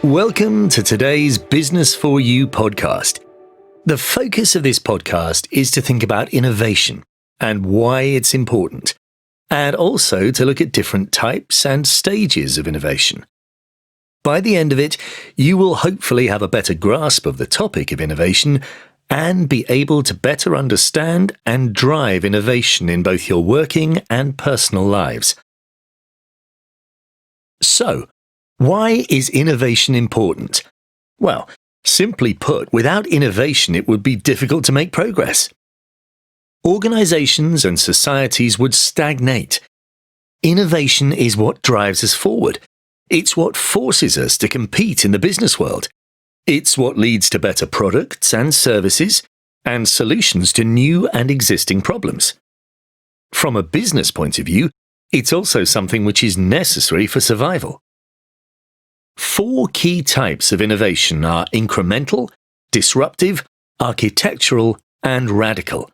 Welcome to today's Business4U podcast. The focus of this podcast is to think about innovation and why it's important, and also to look at different types and stages of innovation. By the end of it, you will hopefully have a better grasp of the topic of innovation and be able to better understand and drive innovation in both your working and personal lives. So, why is innovation important? Well, simply put, without innovation it would be difficult to make progress. Organizations and societies would stagnate. Innovation is what drives us forward. It's what forces us to compete in the business world. It's what leads to better products and services and solutions to new and existing problems. From a business point of view, it's also something which is necessary for survival. 4 key types of innovation are incremental, disruptive, architectural, and radical.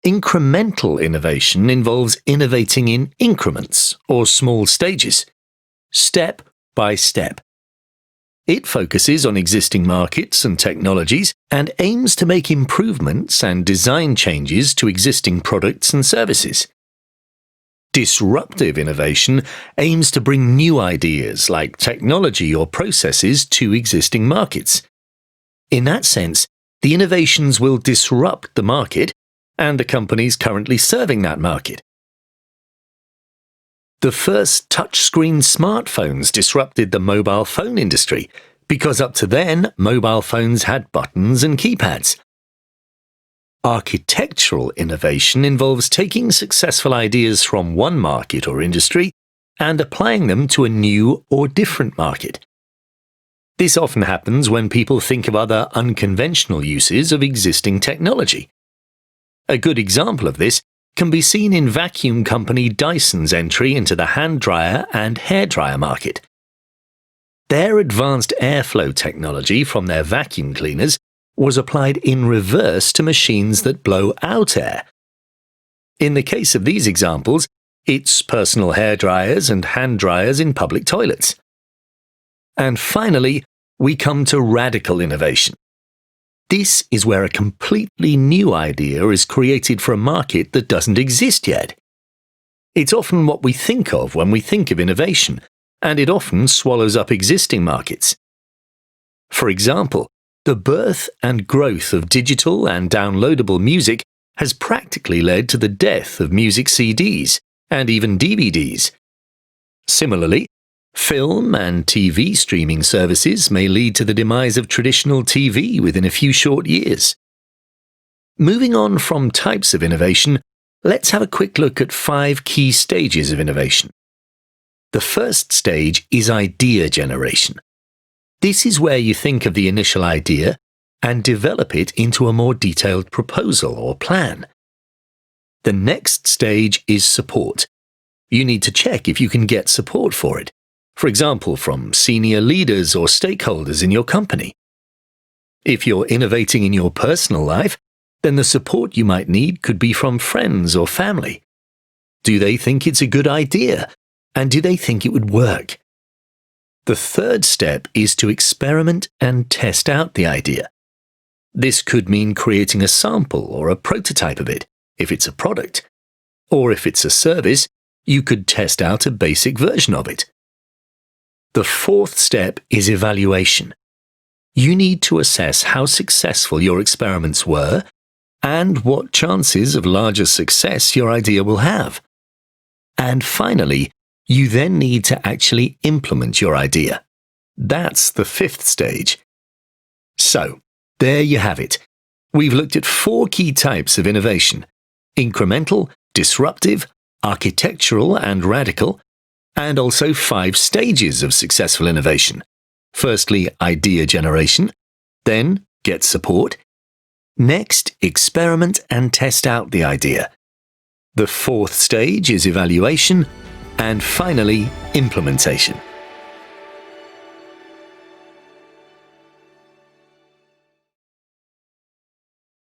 Incremental innovation involves innovating in increments or small stages, step by step. It focuses on existing markets and technologies and aims to make improvements and design changes to existing products and services. Disruptive innovation aims to bring new ideas like technology or processes to existing markets. In that sense, the innovations will disrupt the market and the companies currently serving that market. The first touchscreen smartphones disrupted the mobile phone industry because up to then, mobile phones had buttons and keypads. Architectural innovation involves taking successful ideas from one market or industry and applying them to a new or different market. This often happens when people think of other unconventional uses of existing technology. A good example of this can be seen in vacuum company Dyson's entry into the hand dryer and hairdryer market. Their advanced airflow technology from their vacuum cleaners was applied in reverse to machines that blow out air. In the case of these examples, it's personal hairdryers and hand dryers in public toilets. And finally, we come to radical innovation. This is where a completely new idea is created for a market that doesn't exist yet. It's often what we think of when we think of innovation, and it often swallows up existing markets. For example, the birth and growth of digital and downloadable music has practically led to the death of music CDs and even DVDs. Similarly, film and TV streaming services may lead to the demise of traditional TV within a few short years. Moving on from types of innovation, let's have a quick look at 5 key stages of innovation. The first stage is idea generation. This is where you think of the initial idea and develop it into a more detailed proposal or plan. The next stage is support. You need to check if you can get support for it, for example, from senior leaders or stakeholders in your company. If you're innovating in your personal life, then the support you might need could be from friends or family. Do they think it's a good idea? And do they think it would work? The third step is to experiment and test out the idea. This could mean creating a sample or a prototype of it, if it's a product. Or if it's a service, you could test out a basic version of it. The fourth step is evaluation. You need to assess how successful your experiments were and what chances of larger success your idea will have. And finally, you then need to actually implement your idea. That's the 5th stage. So, there you have it. We've looked at 4 key types of innovation: incremental, disruptive, architectural, and radical, and also 5 stages of successful innovation. Firstly, idea generation, then get support, next, experiment and test out the idea. The 4th stage is evaluation, and finally, implementation.